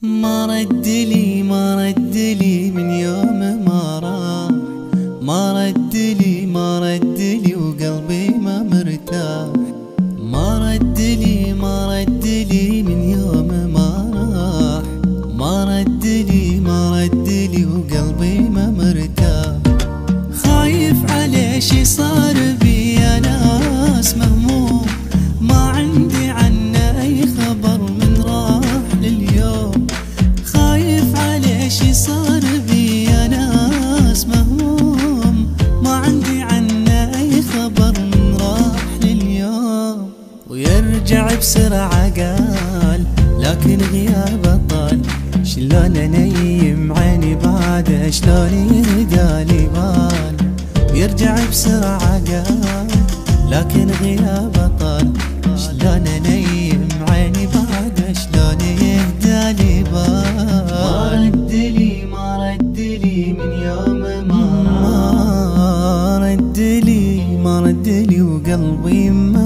ما ردلي من يوم ما راح، ما ردلي وقلبي ما مرتاح. ما ردلي من يوم ما راح، ما ردلي وقلبي ما مرتاح. خايف عليه شي صار بي يا ناس، مهموم ما عندي عنه اي خبر من راح لليوم. خايف عليه شي صار بي يا ناس، مهموم ما عندي عنه اي خبر من راح لليوم. ويرجع بسرعة قال لكن غيابه طال، شلون انيم عيني بعده شلون يهدالي بال. ويرجع بسرعة قال لكن غيابه طال، شلون انيم عيني بعده شلون يهدالي بال. ما ردلي من يوم ما ردلي وقلبي ما